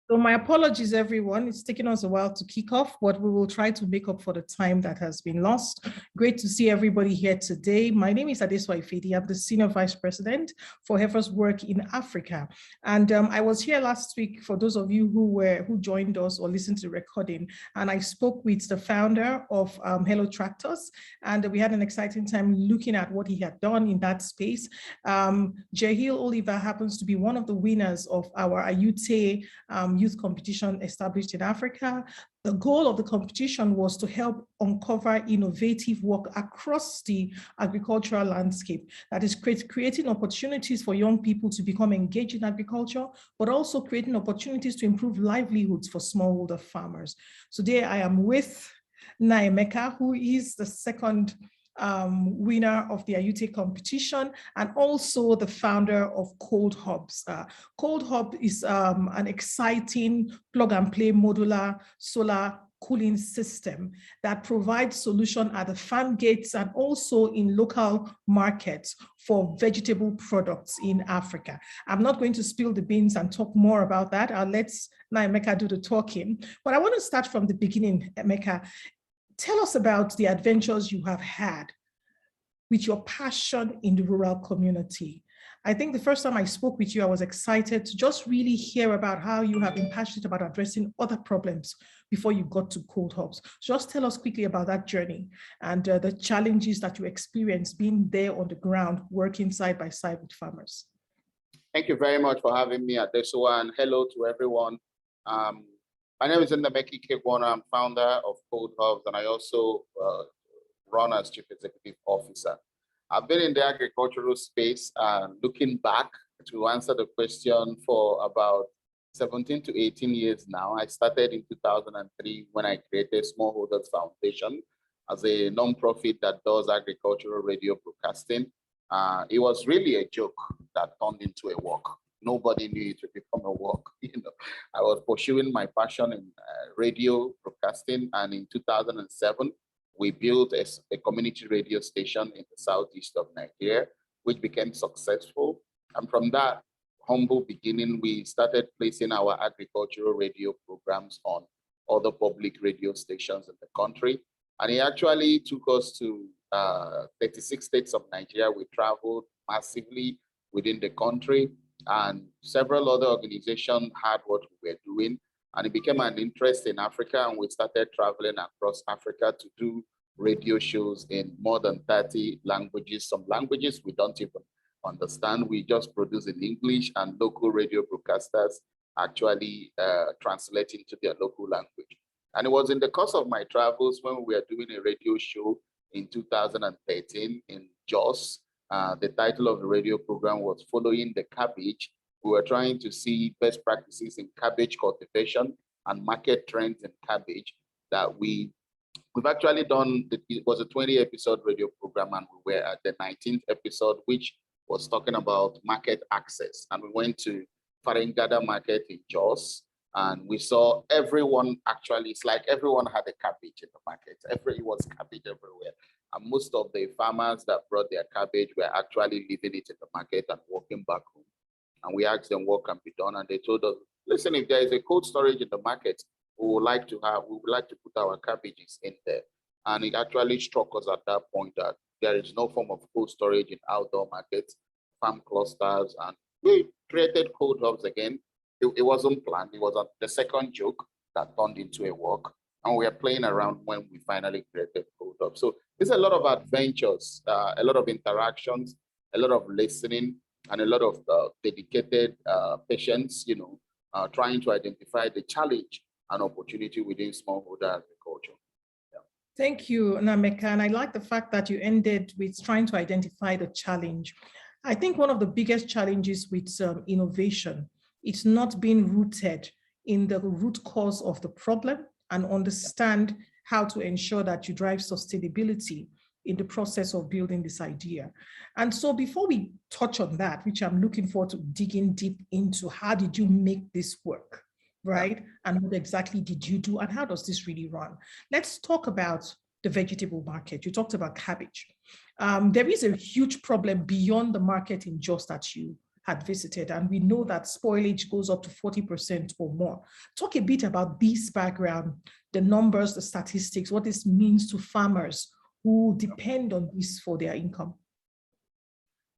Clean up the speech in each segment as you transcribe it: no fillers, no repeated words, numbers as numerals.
So my apologies, everyone. It's taken us a while to kick off, but we will try to make up for the time that has been lost. Great to see everybody here today. My name is Adesoa Ifedi. I'm the Senior Vice President for Heifer's work in Africa. And I was here last week for those of you who joined us or listened to the recording. And I spoke with the founder of Hello Tractors, and we had an exciting time looking at what he had done in that space. Jahil Oliver happens to be one of the winners of our Ayute youth competition established in Africa. The goal of the competition was to help uncover innovative work across the agricultural landscape, that is creating opportunities for young people to become engaged in agriculture, but also creating opportunities to improve livelihoods for smallholder farmers. Today I am with Nnaemeka, who is the second winner of the Ayute competition, and also the founder of ColdHubs. ColdHub is an exciting plug-and-play modular solar cooling system that provides solution at the farm gates and also in local markets for vegetable products in Africa. I'm not going to spill the beans and talk more about that. I'll let Nnaemeka do the talking, but I want to start from the beginning. Emeka, tell us about the adventures you have had with your passion in the rural community. I think the first time I spoke with you, I was excited to just really hear about how you have been passionate about addressing other problems before you got to ColdHubs. Just tell us quickly about that journey and the challenges that you experienced being there on the ground, working side by side with farmers. Thank you very much for having me at this one. Hello to everyone. My name is Nnaemeka Ikegwuonu. I'm founder of ColdHubs, and I also run as Chief Executive Officer. I've been in the agricultural space, looking back to answer the question for about 17 to 18 years now. I started in 2003 when I created Smallholders Foundation as a nonprofit that does agricultural radio broadcasting. It was really a joke that turned into a work. Nobody knew it would become a work. I was pursuing my passion in radio broadcasting, and in 2007, we built a community radio station in the southeast of Nigeria, which became successful. And from that humble beginning, we started placing our agricultural radio programs on other public radio stations in the country. And it actually took us to 36 states of Nigeria. We traveled massively within the country, and several other organizations had what we were doing, and it became an interest in Africa, and we started traveling across Africa to do radio shows in more than 30 languages. Some languages we don't even understand. We just produce in English, and local radio broadcasters actually translate into their local language. And it was in the course of my travels when we were doing a radio show in 2013 in Jos. The title of the radio program was Following the Cabbage. We were trying to see best practices in cabbage cultivation and market trends in cabbage that we've actually done. It was a 20-episode radio program, and we were at the 19th episode, which was talking about market access. And we went to Faringada Market in Jos, and we saw everyone actually, it's like everyone had a cabbage in the market. It was cabbage everywhere. And most of the farmers that brought their cabbage were actually leaving it in the market and walking back home. And we asked them what can be done, and they told us, listen, if there is a cold storage in the market, we would like to put our cabbages in there. And it actually struck us at that point that there is no form of cold storage in outdoor markets, farm clusters, and we created ColdHubs again. It wasn't planned. It was the second joke that turned into a work, and we are playing around when we finally created ColdHubs. So there's a lot of adventures, a lot of interactions, a lot of listening, and a lot of dedicated patience, trying to identify the challenge and opportunity within smallholder agriculture. Yeah. Thank you, Nnaemeka. And I like the fact that you ended with trying to identify the challenge. I think one of the biggest challenges with innovation, it's not being rooted in the root cause of the problem and understand how to ensure that you drive sustainability in the process of building this idea. And so before we touch on that, which I'm looking forward to digging deep into, how did you make this work, right? And what exactly did you do, and how does this really run? Let's talk about the vegetable market. You talked about cabbage. There is a huge problem beyond the market in Jos that you had visited, and we know that spoilage goes up to 40% or more. Talk a bit about this background, the numbers, the statistics, what this means to farmers who depend on this for their income.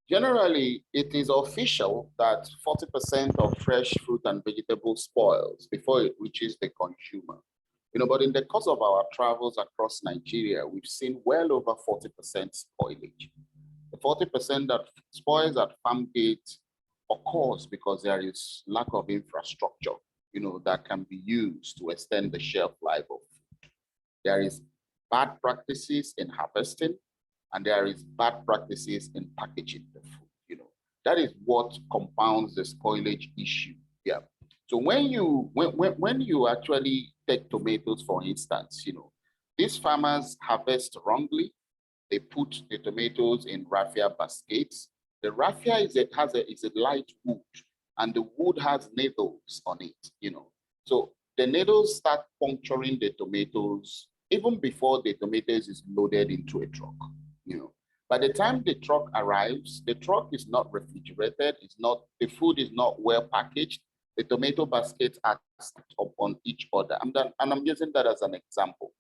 Generally, it is official that 40% of fresh fruit and vegetables spoils before it reaches the consumer. But in the course of our travels across Nigeria, we've seen well over 40% spoilage. The 40% that spoils at farm gate occurs because there is lack of infrastructure, that can be used to extend the shelf life of food. There is bad practices in harvesting, and there is bad practices in packaging the food. That is what compounds the spoilage issue. Yeah. So when you actually take tomatoes, for instance, these farmers harvest wrongly. They put the tomatoes in raffia baskets. The raffia is a light wood, and the wood has needles on it. So the needles start puncturing the tomatoes even before the tomatoes is loaded into a truck. By the time the truck arrives, the truck is not refrigerated, the food is not well packaged. The tomato baskets are stacked up on each other. And I'm using that as an example.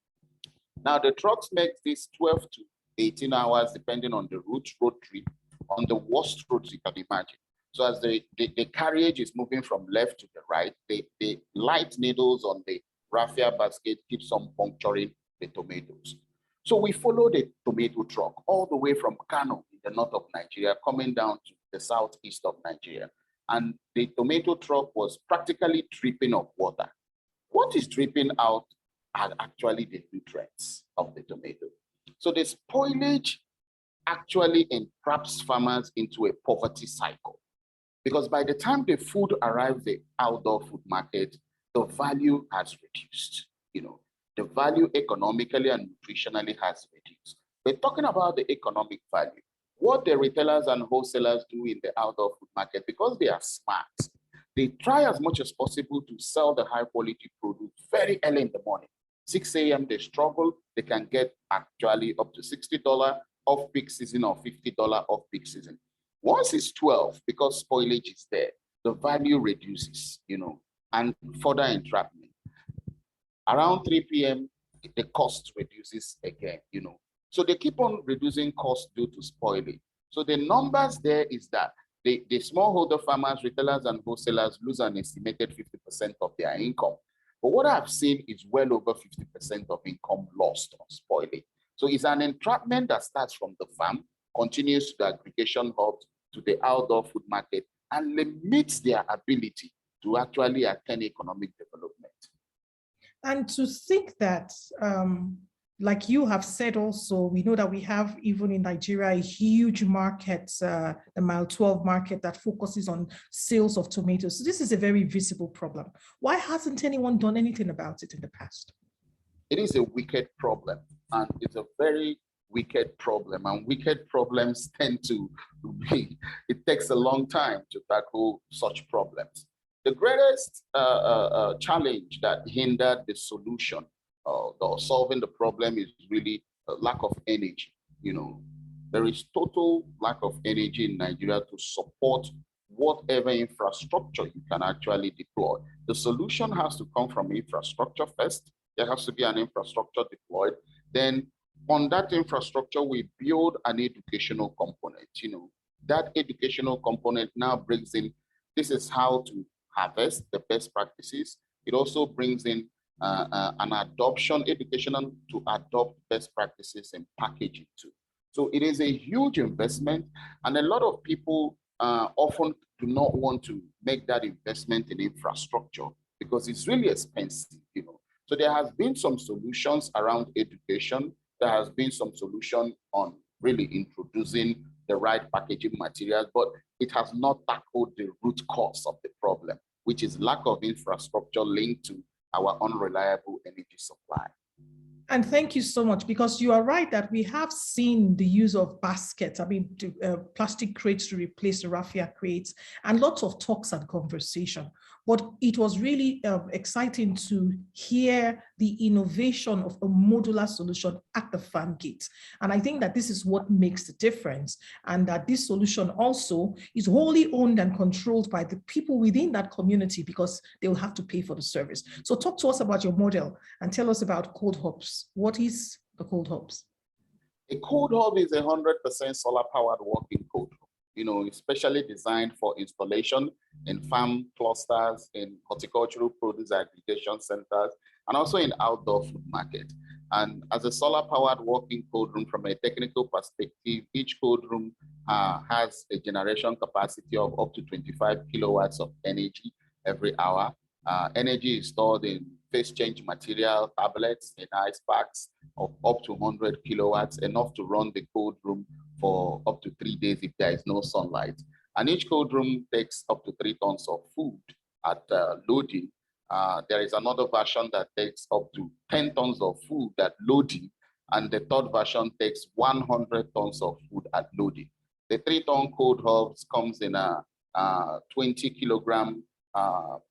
Now, the trucks make this 12 to 18 hours, depending on the road trip, on the worst roads you can imagine. So as the carriage is moving from left to the right, the light needles on the raffia basket keeps on puncturing the tomatoes. So we follow the tomato truck all the way from Kano in the north of Nigeria, coming down to the southeast of Nigeria. And the tomato truck was practically dripping of water. What is dripping out are actually the nutrients of the tomato. So the spoilage actually entraps farmers into a poverty cycle, because by the time the food arrives at the outdoor food market, the value has reduced. The value economically and nutritionally has reduced. We're talking about the economic value. What the retailers and wholesalers do in the outdoor food market, because they are smart, they try as much as possible to sell the high quality produce very early in the morning. 6 a.m. they struggle, they can get actually up to $60 off peak season or $50 off peak season. Once it's 12, because spoilage is there, the value reduces, and further entrapment. Around 3 p.m., the cost reduces again, So they keep on reducing costs due to spoilage. So the numbers there is that the smallholder farmers, retailers, and wholesalers lose an estimated 50% of their income. But what I've seen is well over 50% of income lost on spoilage. So it's an entrapment that starts from the farm, continues to the aggregation hubs, to the outdoor food market, and limits their ability to actually attain economic development. And to think that, like you have said also, we know that we have, even in Nigeria, a huge market, the Mile 12 market that focuses on sales of tomatoes. So this is a very visible problem. Why hasn't anyone done anything about it in the past? It is a wicked problem, and it's a very wicked problem, and wicked problems tend to be, it takes a long time to tackle such problems. The greatest challenge that hindered the solution or solving the problem is really a lack of energy. There is total lack of energy in Nigeria to support whatever infrastructure you can actually deploy. The solution has to come from infrastructure first. There has to be an infrastructure deployed. Then on that infrastructure, we build an educational component. That educational component now brings in, this is how to harvest, the best practices. It also brings in an adoption, education to adopt best practices in packaging too. So it is a huge investment, and a lot of people often do not want to make that investment in infrastructure because it's really expensive, So there has been some solutions around education. There has been some solution on really introducing the right packaging materials, but it has not tackled the root cause of the problem, which is lack of infrastructure linked to our unreliable energy supply. And thank you so much, because you are right that we have seen the use of baskets, plastic crates to replace the raffia crates, and lots of talks and conversation. But it was really exciting to hear the innovation of a modular solution at the farm gate. And I think that this is what makes the difference, and that this solution also is wholly owned and controlled by the people within that community, because they will have to pay for the service. So talk to us about your model and tell us about ColdHubs. What is the ColdHubs? A ColdHub is 100% solar-powered walking cold room, especially designed for installation in farm clusters, in horticultural produce aggregation centers, and also in outdoor food market. And as a solar-powered walking cold room, from a technical perspective, each cold room has a generation capacity of up to 25 kilowatts of energy every hour. Energy is stored in phase change material, tablets, in ice packs of up to 100 kilowatts, enough to run the cold room for up to 3 days if there is no sunlight. And each cold room takes up to 3 tons of food at loading. There is another version that takes up to 10 tons of food at loading, and the third version takes 100 tons of food at loading. The 3-ton ColdHubs comes in a 20 kilogram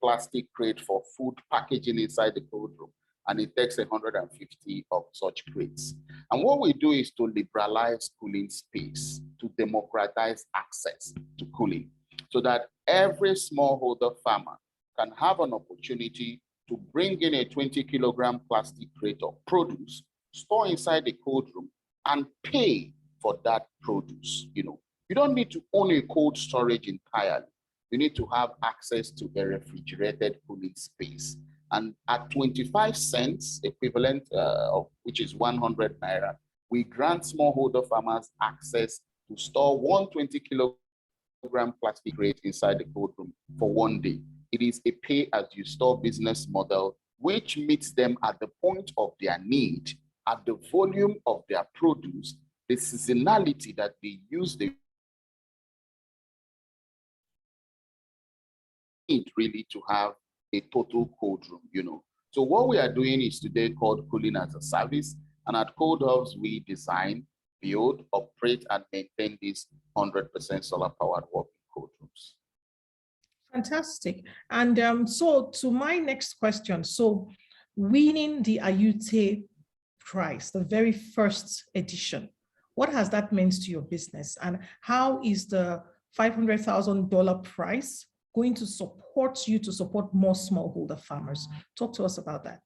plastic crate for food packaging inside the cold room, and it takes 150 of such crates. And what we do is to liberalize cooling space, to democratize access to cooling, so that every smallholder farmer can have an opportunity to bring in a 20 kilogram plastic crate of produce, store inside the cold room, and pay for that produce. You don't need to own a cold storage entirely. You need to have access to a refrigerated cooling space. And at 25 cents equivalent, of which is 100 naira, we grant smallholder farmers access to store 120 kilogram plastic crate inside the cold room for 1 day. It is a pay-as-you-store business model, which meets them at the point of their need, at the volume of their produce, the seasonality that they use the need really to have a total cold room, So what we are doing is today called cooling as a service. And at ColdHubs, we design, build, operate, and maintain these 100% solar-powered walking cold rooms. Fantastic. And so to my next question, so winning the Ayute prize, the very first edition, what has that meant to your business? And how is the $500,000 prize going to support you to support more smallholder farmers? Talk to us about that.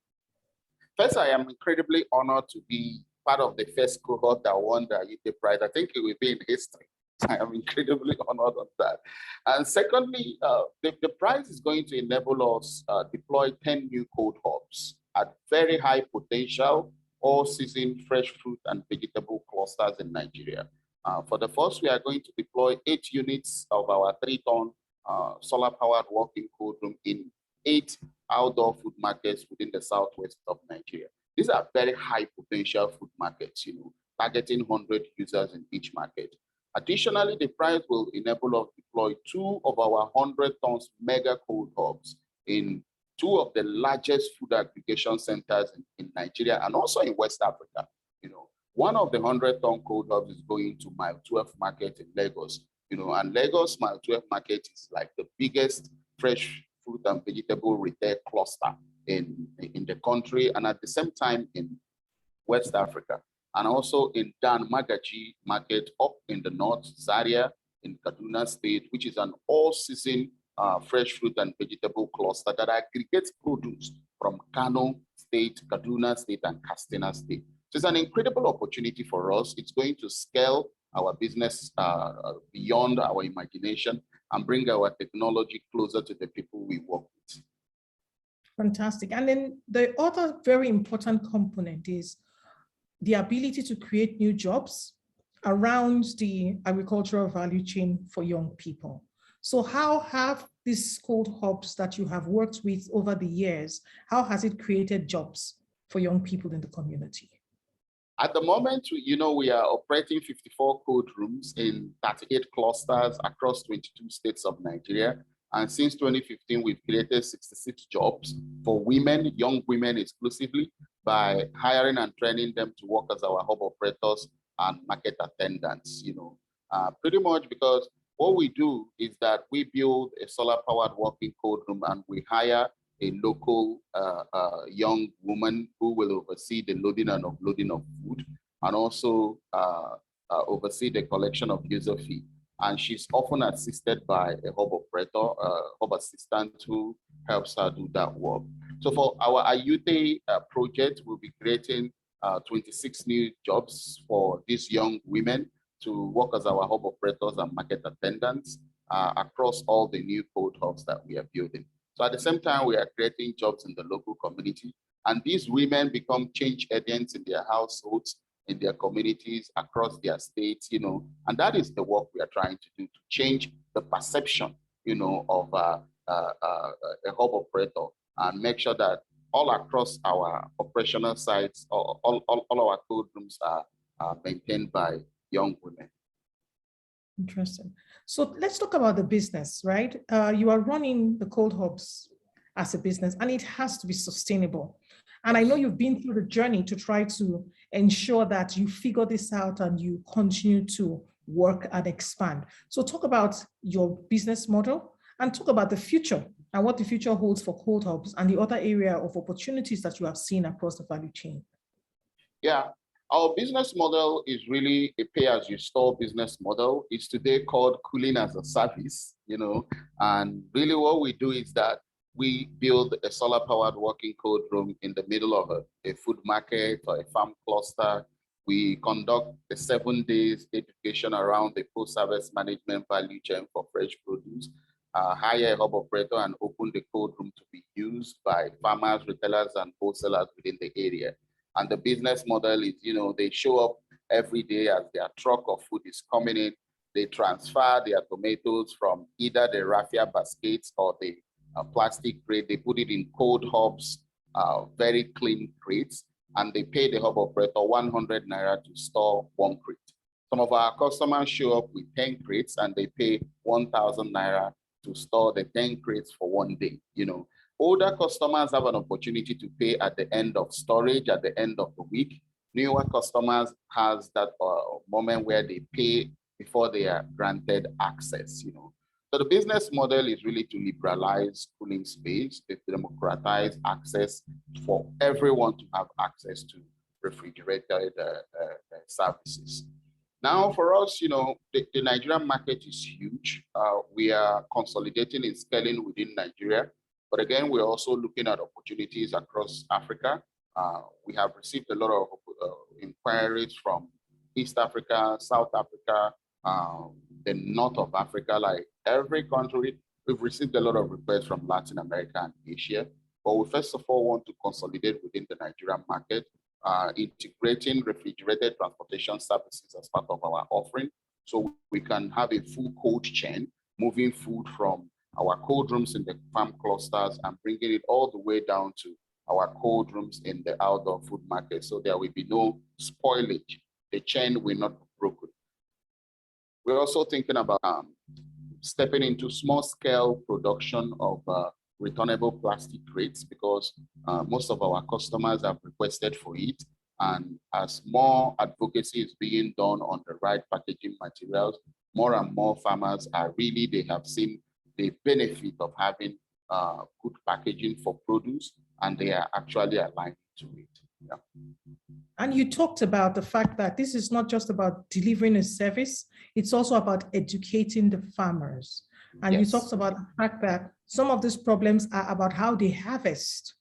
First, I am incredibly honored to be part of the first cohort that won the Ayute prize. I think it will be in history. I am incredibly honored on that. And secondly, the prize is going to enable us deploy 10 new ColdHubs at very high potential, all-season fresh fruit and vegetable clusters in Nigeria. For the first, we are going to deploy 8 units of our 3-ton solar-powered walking cold room in 8 outdoor food markets within the southwest of Nigeria. These are very high potential food markets, targeting 100 users in each market. Additionally, the prize will enable us to deploy 2 of our 100 tons mega ColdHubs in 2 of the largest food aggregation centers in Nigeria and also in West Africa. One of the 100-ton ColdHubs is going to Mile 12 market in Lagos. And Lagos Mile 12 market is like the biggest fresh fruit and vegetable retail cluster in the country, and at the same time in West Africa, and also in Dan Magaji market up in the north, Zaria in Kaduna State, which is an all-season fresh fruit and vegetable cluster that aggregates produce from Kano State, Kaduna State, and Katsina State. So it's an incredible opportunity for us. It's going to scale our business beyond our imagination and bring our technology closer to the people we work with. Fantastic. And then the other very important component is the ability to create new jobs around the agricultural value chain for young people. So how have these ColdHubs that you have worked with over the years, how has it created jobs for young people in the community? At the moment, we are operating 54 cold rooms in 38 clusters across 22 states of Nigeria. And since 2015, we've created 66 jobs for women, young women exclusively, by hiring and training them to work as our hub operators and market attendants, pretty much because what we do is that we build a solar-powered working cold room, and we hire a local young woman who will oversee the loading and offloading of food, and also oversee the collection of user fee. And she's often assisted by a hub operator, hub assistant who helps her do that work. So for our Ayute project, we'll be creating 26 new jobs for these young women to work as our hub operators and market attendants across all the new cold hubs that we are building. So at the same time, we are creating jobs in the local community, and these women become change agents in their households, in their communities, across their states, and that is the work we are trying to do, to change the perception, of a hub operator, and make sure that all across our operational sites, all our cold rooms are maintained by young women. Interesting. So let's talk about the business, right? You are running the cold hubs as a business, and it has to be sustainable. And I know you've been through the journey to try to ensure that you figure this out and you continue to work and expand. So talk about your business model and talk about the future and what the future holds for cold hubs and the other area of opportunities that you have seen across the value chain. Yeah, our business model is really a pay-as-you-store business model. It's today called cooling as a service, and really what we do is that we build a solar-powered working cold room in the middle of a food market or a farm cluster. We conduct a 7 days education around the post-harvest management value chain for fresh produce, hire a hub operator, and open the cold room to be used by farmers, retailers, and wholesalers within the area. And the business model is, they show up every day as their truck of food is coming in. They transfer their tomatoes from either the raffia baskets or the plastic crate. They put it in cold hubs, very clean crates, and they pay the hub operator 100 naira to store 1 crate. Some of our customers show up with 10 crates and they pay 1,000 naira to store the 10 crates for 1 day. Older customers have an opportunity to pay at the end of storage, at the end of the week. Newer customers has that moment where they pay before they are granted access. So the business model is really to liberalize cooling space, to democratize access for everyone to have access to refrigerated services. Now, for us, the Nigerian market is huge. We are consolidating and scaling within Nigeria. But again, we're also looking at opportunities across Africa. We have received a lot of inquiries from East Africa, South Africa, the north of Africa, like every country. We've received a lot of requests from Latin America and Asia. But we first of all want to consolidate within the Nigerian market, integrating refrigerated transportation services as part of our offering. So we can have a full cold chain, moving food from our cold rooms in the farm clusters and bringing it all the way down to our cold rooms in the outdoor food market. So there will be no spoilage. The chain will not be broken. We're also thinking about stepping into small scale production of returnable plastic crates, because most of our customers have requested for it. And as more advocacy is being done on the right packaging materials, more and more farmers are really, they have seen the benefit of having good packaging for produce, and they are actually aligned to it. Yeah. And you talked about the fact that this is not just about delivering a service, it's also about educating the farmers. And yes, you talked about the fact that some of these problems are about how they harvest,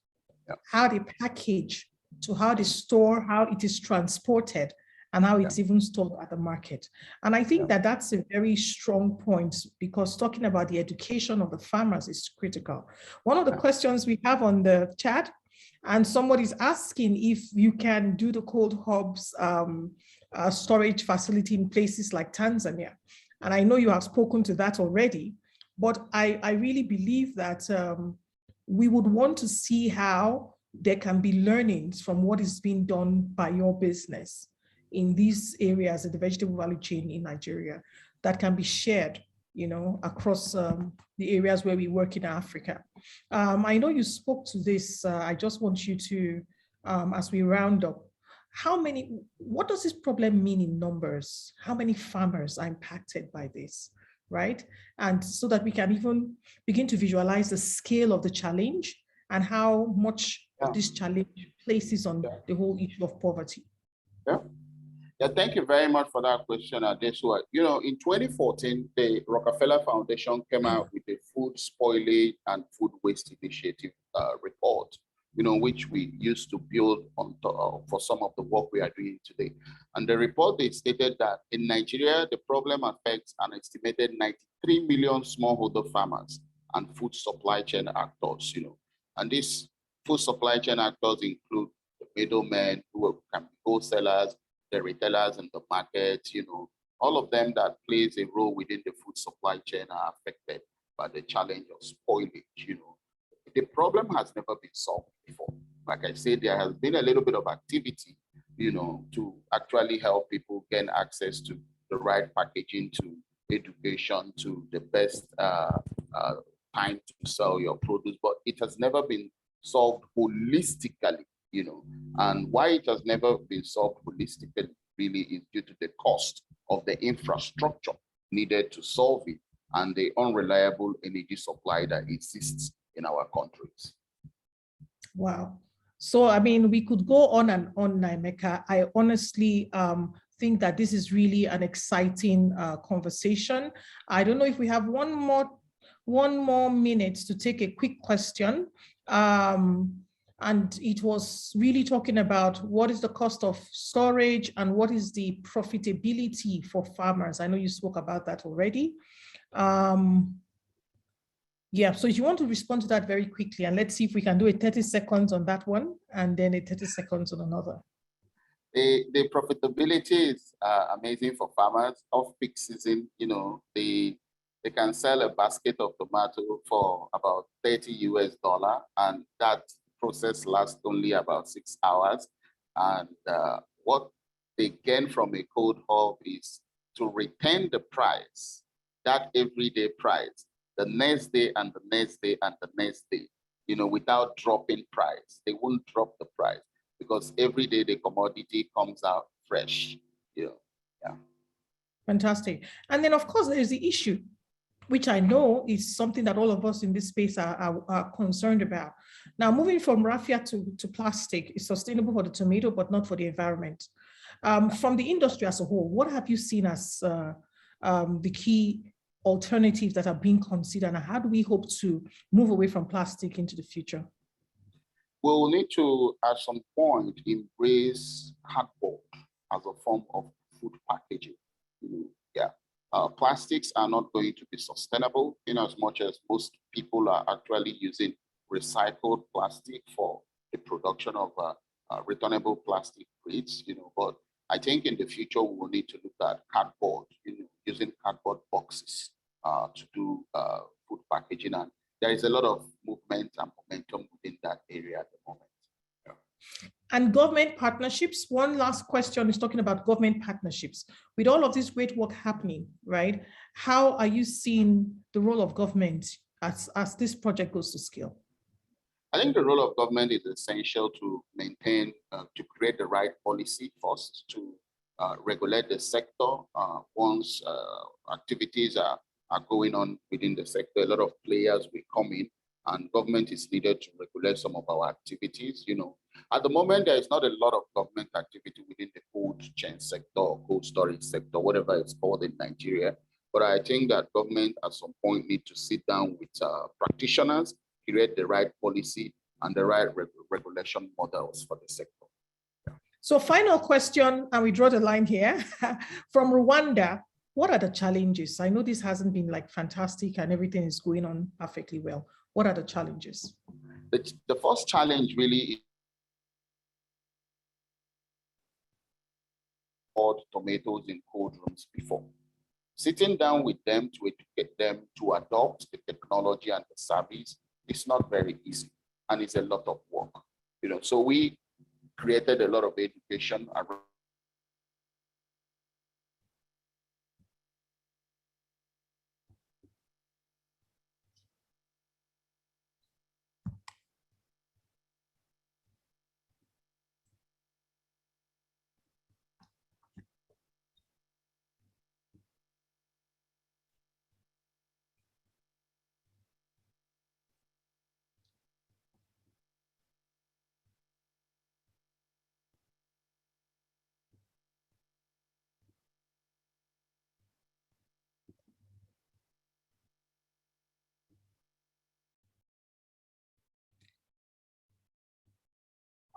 yeah, how they package, to how they store, how it is transported, and how it's even stored at the market. And I think that that's a very strong point, because talking about the education of the farmers is critical. One of the questions we have on the chat, and somebody's asking if you can do the cold hubs storage facility in places like Tanzania. And I know you have spoken to that already, but I really believe that we would want to see how there can be learnings from what is being done by your business in these areas of the vegetable value chain in Nigeria that can be shared, across the areas where we work in Africa. I know you spoke to this. I just want you to, as we round up, what does this problem mean in numbers? How many farmers are impacted by this? right? And so that we can even begin to visualize the scale of the challenge and how much this challenge places on the whole issue of poverty. Yeah, thank you very much for that question, Adesua. You know, in 2014, the Rockefeller Foundation came out with a food spoilage and food waste initiative report, you know, which we used to build on for some of the work we are doing today. And the report, they stated that in Nigeria, the problem affects an estimated 93 million smallholder farmers and food supply chain actors, you know. And these food supply chain actors include the middlemen who can be wholesalers, the retailers in the market, you know, all of them that plays a role within the food supply chain are affected by the challenge of spoilage, you know. The problem has never been solved before. Like I said, there has been a little bit of activity, you know, to actually help people gain access to the right packaging, to education, to the best time to sell your produce, but it has never been solved holistically, you know. And why it has never been solved holistically really is due to the cost of the infrastructure needed to solve it and the unreliable energy supply that exists in our countries. Wow. So, I mean, we could go on and on, Nnaemeka. I honestly think that this is really an exciting conversation. I don't know if we have one more minute to take a quick question. And it was really talking about what is the cost of storage and what is the profitability for farmers. I know you spoke about that already. Yeah, so if you want to respond to that very quickly, and let's see if we can do a 30 seconds on that one and then a 30 seconds on another. The profitability is amazing for farmers. Off-peak season, you know, they can sell a basket of tomato for about $30 US, and that process lasts only about 6 hours. And what they gain from a cold hub is to retain the price, that everyday price, the next day and the next day and the next day, you know, without dropping price. They won't drop the price because every day the commodity comes out fresh, you know, yeah. Fantastic. And then of course there's the issue, which I know is something that all of us in this space are concerned about. Now, moving from raffia to plastic is sustainable for the tomato, but not for the environment. From the industry as a whole, what have you seen as the key alternatives that are being considered, and how do we hope to move away from plastic into the future? We'll need to, at some point, embrace cardboard as a form of food packaging. Yeah. Plastics are not going to be sustainable in as much as most people are actually using recycled plastic for the production of returnable plastic grades, you know, but I think in the future we will need to look at cardboard, you know, using cardboard boxes to do food packaging, and there is a lot of movement and momentum within that area at the moment. Yeah. And government partnerships, one last question is talking about government partnerships. With all of this great work happening, right, how are you seeing the role of government as this project goes to scale? I think the role of government is essential to maintain, to create the right policy first, to regulate the sector. Once activities are going on within the sector, a lot of players will come in, and government is needed to regulate some of our activities. You know, at the moment, there is not a lot of government activity within the cold chain sector, or cold storage sector, whatever it's called in Nigeria. But I think that government at some point need to sit down with practitioners, create the right policy and the right regulation models for the sector. So final question, and we draw the line here. From Rwanda, what are the challenges? I know this hasn't been like fantastic and everything is going on perfectly well. What are the challenges? The first challenge really is tomatoes in cold rooms before. Sitting down with them to educate them to adopt the technology and the service is not very easy, and it's a lot of work. You know, so we created a lot of education around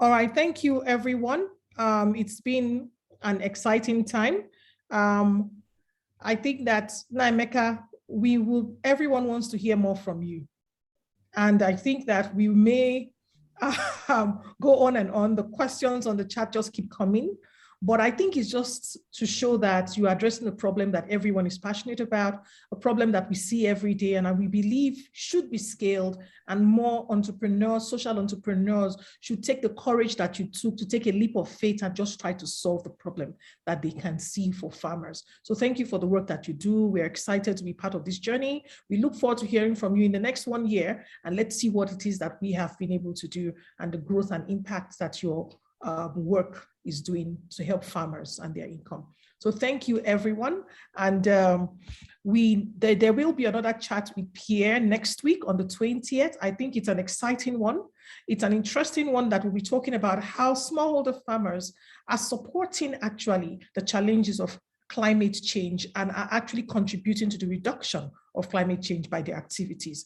All right, thank you, everyone. It's been an exciting time. I think that, Nnaemeka, everyone wants to hear more from you. And I think that we may go on and on. The questions on the chat just keep coming. But I think it's just to show that you're addressing a problem that everyone is passionate about, a problem that we see every day, and we believe should be scaled, and more entrepreneurs, social entrepreneurs, should take the courage that you took to take a leap of faith and just try to solve the problem that they can see for farmers. So thank you for the work that you do. We're excited to be part of this journey. We look forward to hearing from you in the next 1 year, and let's see what it is that we have been able to do and the growth and impact that your work is doing to help farmers and their income. So thank you, everyone. And there will be another chat with Pierre next week on the 20th. I think it's an exciting one. It's an interesting one that we'll be talking about how smallholder farmers are supporting actually the challenges of climate change and are actually contributing to the reduction of climate change by their activities.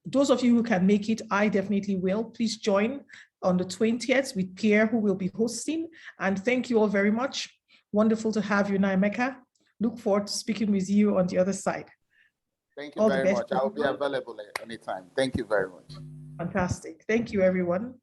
Those of you who can make it, I definitely will. Please join on the 20th with Pierre, who will be hosting. And thank you all very much. Wonderful to have you, Nnaemeka. Look forward to speaking with you on the other side. Thank you very much. I will be available at any time. Thank you very much. Fantastic. Thank you, everyone.